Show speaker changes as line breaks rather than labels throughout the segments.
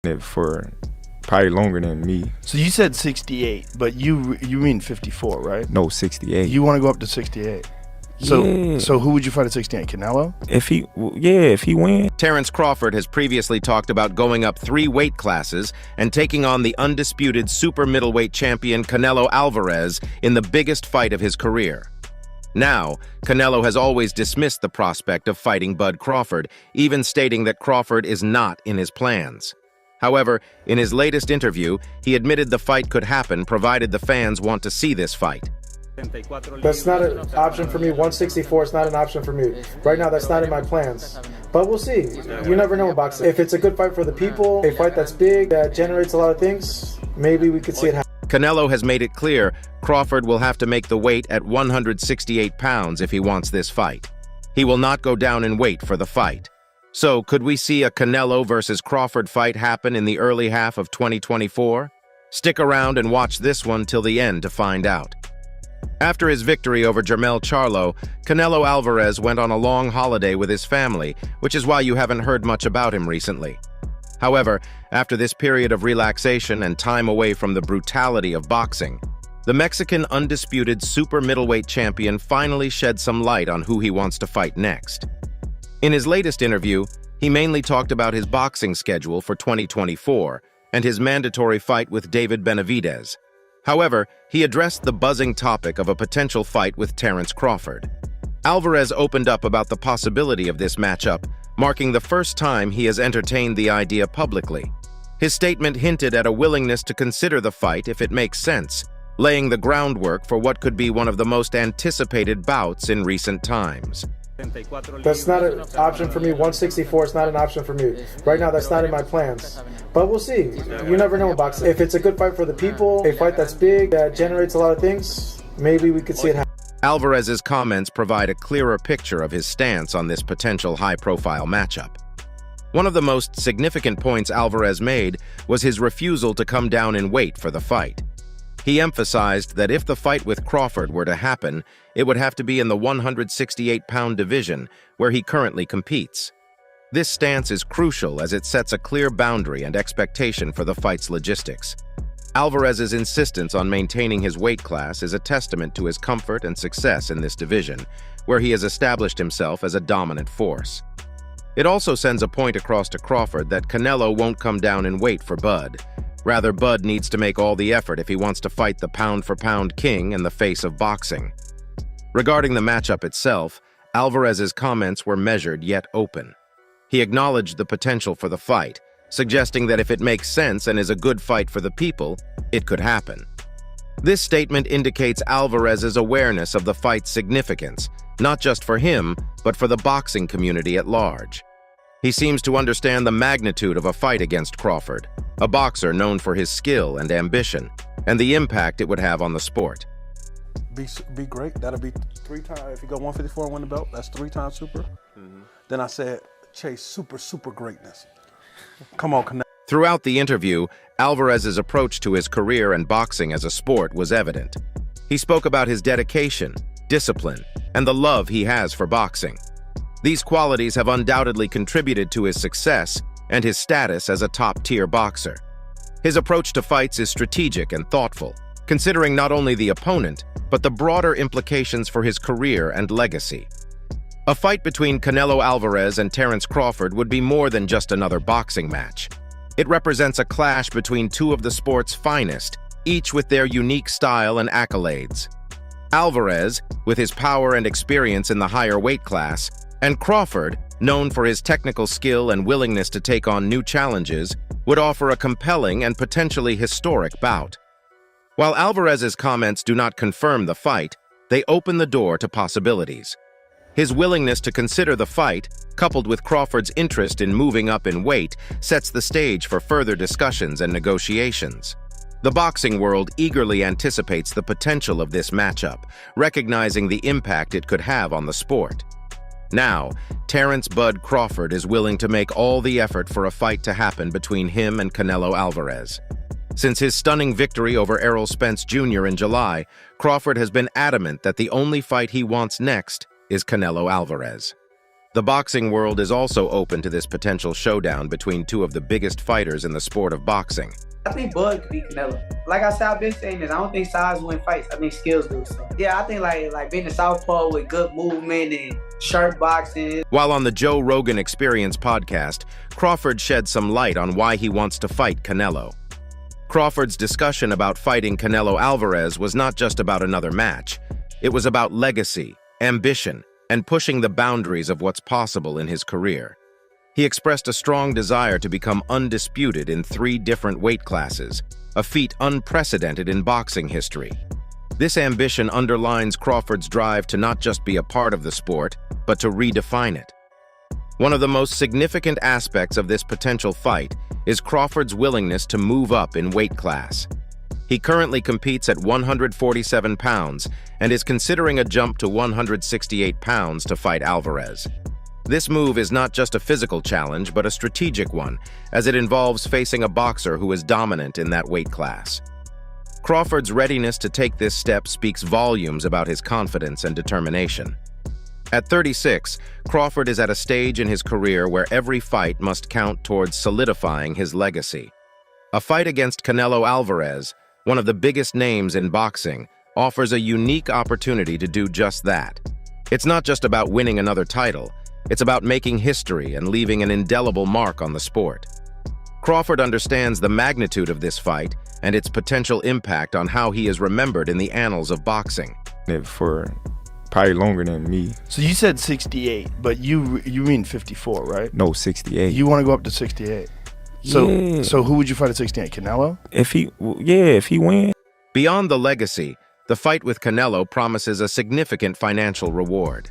it for probably longer than me.
So you said 68, but you mean 54, right?
No, 68.
You want to go up to 68. So who would you fight at 68? Canelo?
If he wins.
Terence Crawford has previously talked about going up 3 weight classes and taking on the undisputed super middleweight champion Canelo Alvarez in the biggest fight of his career. Now, Canelo has always dismissed the prospect of fighting Bud Crawford, even stating that Crawford is not in his plans. However, in his latest interview, he admitted the fight could happen provided the fans want to see this fight.
That's not an option for me. 164 is not an option for me. Right now, that's not in my plans. But we'll see. You never know in boxing. If it's a good fight for the people, a fight that's big, that generates a lot of things, maybe we could see it happen.
Canelo has made it clear Crawford will have to make the weight at 168 pounds if he wants this fight. He will not go down in weight for the fight. So, could we see a Canelo versus Crawford fight happen in the early half of 2024? Stick around and watch this one till the end to find out. After his victory over Jermell Charlo, Canelo Alvarez went on a long holiday with his family, which is why you haven't heard much about him recently. However, after this period of relaxation and time away from the brutality of boxing, the Mexican undisputed super middleweight champion finally shed some light on who he wants to fight next. In his latest interview, he mainly talked about his boxing schedule for 2024 and his mandatory fight with David Benavidez. However, he addressed the buzzing topic of a potential fight with Terence Crawford. Alvarez opened up about the possibility of this matchup, marking the first time he has entertained the idea publicly. His statement hinted at a willingness to consider the fight if it makes sense, laying the groundwork for what could be one of the most anticipated bouts in recent times.
That's not an option for me. 164 is not an option for me. Right now, that's not in my plans. But we'll see. You never know in boxing. If it's a good fight for the people, a fight that's big, that generates a lot of things, maybe we could see it happen.
Alvarez's comments provide a clearer picture of his stance on this potential high-profile matchup. One of the most significant points Alvarez made was his refusal to come down in weight for the fight. He emphasized that if the fight with Crawford were to happen, it would have to be in the 168-pound division, where he currently competes. This stance is crucial as it sets a clear boundary and expectation for the fight's logistics. Alvarez's insistence on maintaining his weight class is a testament to his comfort and success in this division, where he has established himself as a dominant force. It also sends a point across to Crawford that Canelo won't come down in weight for Bud. Rather, Bud needs to make all the effort if he wants to fight the pound-for-pound king in the face of boxing. Regarding the matchup itself, Alvarez's comments were measured yet open. He acknowledged the potential for the fight, suggesting that if it makes sense and is a good fight for the people, it could happen. This statement indicates Alvarez's awareness of the fight's significance, not just for him, but for the boxing community at large. He seems to understand the magnitude of a fight against Crawford, a boxer known for his skill and ambition, and the impact it would have on the sport.
Be great. That'll be 3 times. If you go 154 and win the belt, that's 3 times super. Then I said, chase super greatness. Come on, Canelo.
Throughout the interview, Alvarez's approach to his career and boxing as a sport was evident. He spoke about his dedication, discipline, and the love he has for boxing. These qualities have undoubtedly contributed to his success and his status as a top-tier boxer. His approach to fights is strategic and thoughtful, considering not only the opponent, but the broader implications for his career and legacy. A fight between Canelo Alvarez and Terence Crawford would be more than just another boxing match. It represents a clash between 2 of the sport's finest, each with their unique style and accolades. Alvarez, with his power and experience in the higher weight class, and Crawford, known for his technical skill and willingness to take on new challenges, would offer a compelling and potentially historic bout. While Alvarez's comments do not confirm the fight, they open the door to possibilities. His willingness to consider the fight, coupled with Crawford's interest in moving up in weight, sets the stage for further discussions and negotiations. The boxing world eagerly anticipates the potential of this matchup, recognizing the impact it could have on the sport. Now, Terence "Bud" Crawford is willing to make all the effort for a fight to happen between him and Canelo Alvarez. Since his stunning victory over Errol Spence Jr. in July, Crawford has been adamant that the only fight he wants next is Canelo Alvarez. The boxing world is also open to this potential showdown between two of the biggest fighters in the sport of boxing.
I think Bud could beat Canelo. Like I said, I've been saying this. I don't think size win fights. I think skills do. So. Yeah, I think like being a southpaw with good movement and sharp boxing.
While on the Joe Rogan Experience podcast, Crawford shed some light on why he wants to fight Canelo. Crawford's discussion about fighting Canelo Alvarez was not just about another match. It was about legacy, ambition, and pushing the boundaries of what's possible in his career. He expressed a strong desire to become undisputed in 3 different weight classes, a feat unprecedented in boxing history. This ambition underlines Crawford's drive to not just be a part of the sport, but to redefine it. One of the most significant aspects of this potential fight is Crawford's willingness to move up in weight class. He currently competes at 147 pounds and is considering a jump to 168 pounds to fight Alvarez. This move is not just a physical challenge, but a strategic one, as it involves facing a boxer who is dominant in that weight class. Crawford's readiness to take this step speaks volumes about his confidence and determination. At 36, Crawford is at a stage in his career where every fight must count towards solidifying his legacy. A fight against Canelo Alvarez, one of the biggest names in boxing, offers a unique opportunity to do just that. It's not just about winning another title. It's about making history and leaving an indelible mark on the sport. Crawford understands the magnitude of this fight and its potential impact on how he is remembered in the annals of boxing.
For probably longer than me.
So you said 68, but you mean 54, right?
No, 68.
You want to go up to 68. So
Yeah.
so who would you fight at 68? Canelo?
If he wins.
Beyond the legacy, the fight with Canelo promises a significant financial reward.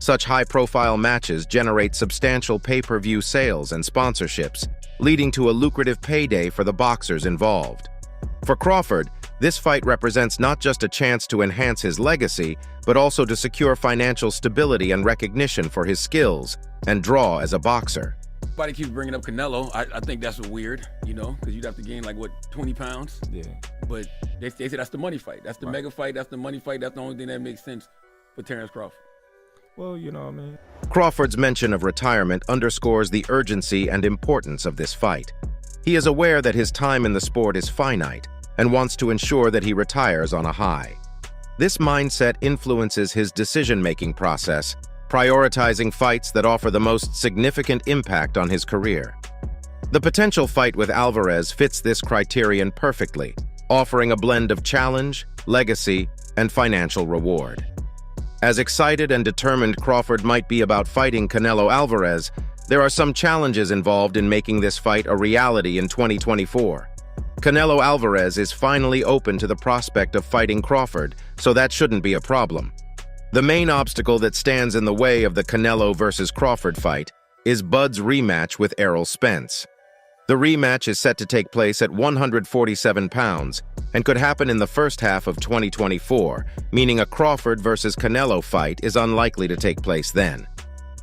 Such high-profile matches generate substantial pay-per-view sales and sponsorships, leading to a lucrative payday for the boxers involved. For Crawford, this fight represents not just a chance to enhance his legacy, but also to secure financial stability and recognition for his skills and draw as a boxer.
Everybody keeps bringing up Canelo. I think that's weird, because you'd have to gain 20 pounds?
Yeah.
But they say that's the money fight. That's the mega fight. That's the money fight. That's the only thing that makes sense for Terence Crawford.
Well, you know what I mean.
Crawford's mention of retirement underscores the urgency and importance of this fight. He is aware that his time in the sport is finite and wants to ensure that he retires on a high. This mindset influences his decision-making process, prioritizing fights that offer the most significant impact on his career. The potential fight with Alvarez fits this criterion perfectly, offering a blend of challenge, legacy, and financial reward. As excited and determined Crawford might be about fighting Canelo Alvarez, there are some challenges involved in making this fight a reality in 2024. Canelo Alvarez is finally open to the prospect of fighting Crawford, so that shouldn't be a problem. The main obstacle that stands in the way of the Canelo versus Crawford fight is Bud's rematch with Errol Spence. The rematch is set to take place at 147 pounds and could happen in the first half of 2024, meaning a Crawford versus Canelo fight is unlikely to take place then.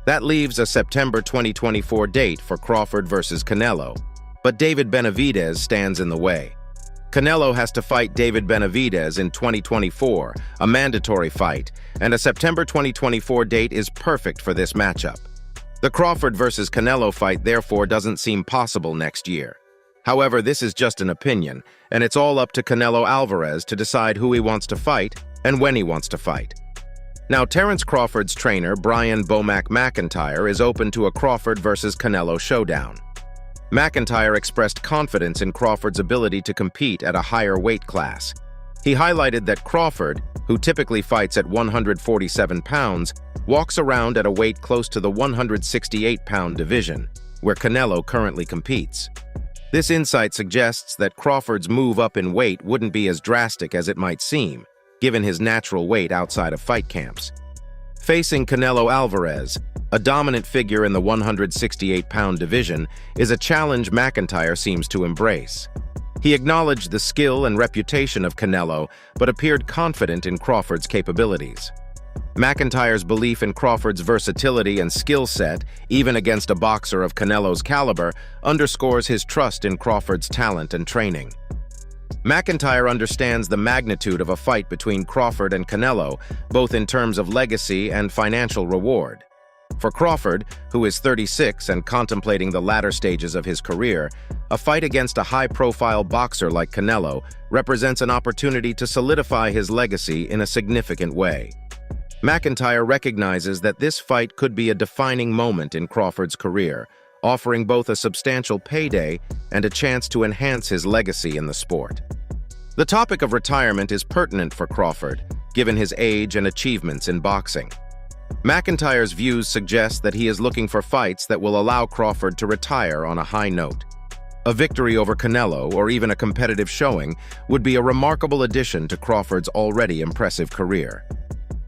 That leaves a September 2024 date for Crawford versus Canelo, but David Benavidez stands in the way. Canelo has to fight David Benavidez in 2024, a mandatory fight, and a September 2024 date is perfect for this matchup. The Crawford versus Canelo fight therefore doesn't seem possible next year. However, this is just an opinion, and it's all up to Canelo Alvarez to decide who he wants to fight and when he wants to fight. Now, Terence Crawford's trainer, Brian Bomac McIntyre, is open to a Crawford versus Canelo showdown. McIntyre expressed confidence in Crawford's ability to compete at a higher weight class. He highlighted that Crawford, who typically fights at 147 pounds, walks around at a weight close to the 168-pound division, where Canelo currently competes. This insight suggests that Crawford's move up in weight wouldn't be as drastic as it might seem, given his natural weight outside of fight camps. Facing Canelo Alvarez, a dominant figure in the 168-pound division, is a challenge McIntyre seems to embrace. He acknowledged the skill and reputation of Canelo, but appeared confident in Crawford's capabilities. McIntyre's belief in Crawford's versatility and skill set, even against a boxer of Canelo's caliber, underscores his trust in Crawford's talent and training. McIntyre understands the magnitude of a fight between Crawford and Canelo, both in terms of legacy and financial reward. For Crawford, who is 36 and contemplating the latter stages of his career, a fight against a high-profile boxer like Canelo represents an opportunity to solidify his legacy in a significant way. McIntyre recognizes that this fight could be a defining moment in Crawford's career, offering both a substantial payday and a chance to enhance his legacy in the sport. The topic of retirement is pertinent for Crawford, given his age and achievements in boxing. McIntyre's views suggest that he is looking for fights that will allow Crawford to retire on a high note. A victory over Canelo, or even a competitive showing, would be a remarkable addition to Crawford's already impressive career.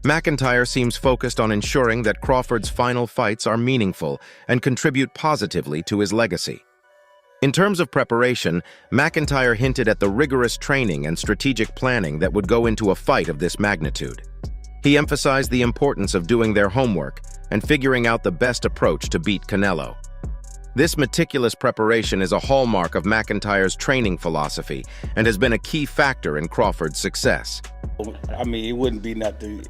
McIntyre seems focused on ensuring that Crawford's final fights are meaningful and contribute positively to his legacy. In terms of preparation, McIntyre hinted at the rigorous training and strategic planning that would go into a fight of this magnitude. He emphasized the importance of doing their homework and figuring out the best approach to beat Canelo. This meticulous preparation is a hallmark of McIntyre's training philosophy and has been a key factor in Crawford's success.
I mean, it wouldn't be nothing,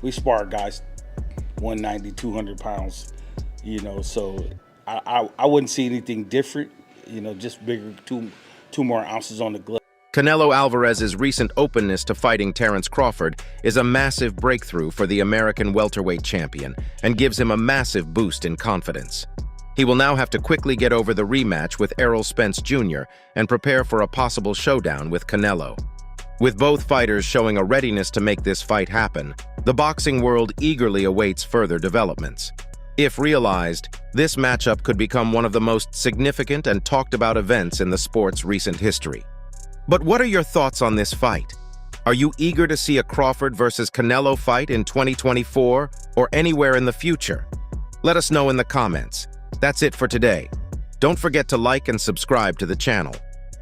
we spar guys 190, 200 pounds, so I wouldn't see anything different, just bigger, two more ounces on the glove.
Canelo Alvarez's recent openness to fighting Terence Crawford is a massive breakthrough for the American welterweight champion and gives him a massive boost in confidence. He will now have to quickly get over the rematch with Errol Spence Jr. and prepare for a possible showdown with Canelo. With both fighters showing a readiness to make this fight happen, the boxing world eagerly awaits further developments. If realized, this matchup could become one of the most significant and talked about events in the sport's recent history. But what are your thoughts on this fight? Are you eager to see a Crawford versus Canelo fight in 2024 or anywhere in the future? Let us know in the comments. That's it for today. Don't forget to like and subscribe to the channel.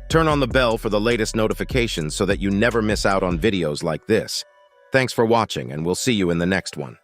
Turn on the bell for the latest notifications so that you never miss out on videos like this. Thanks for watching, and we'll see you in the next one.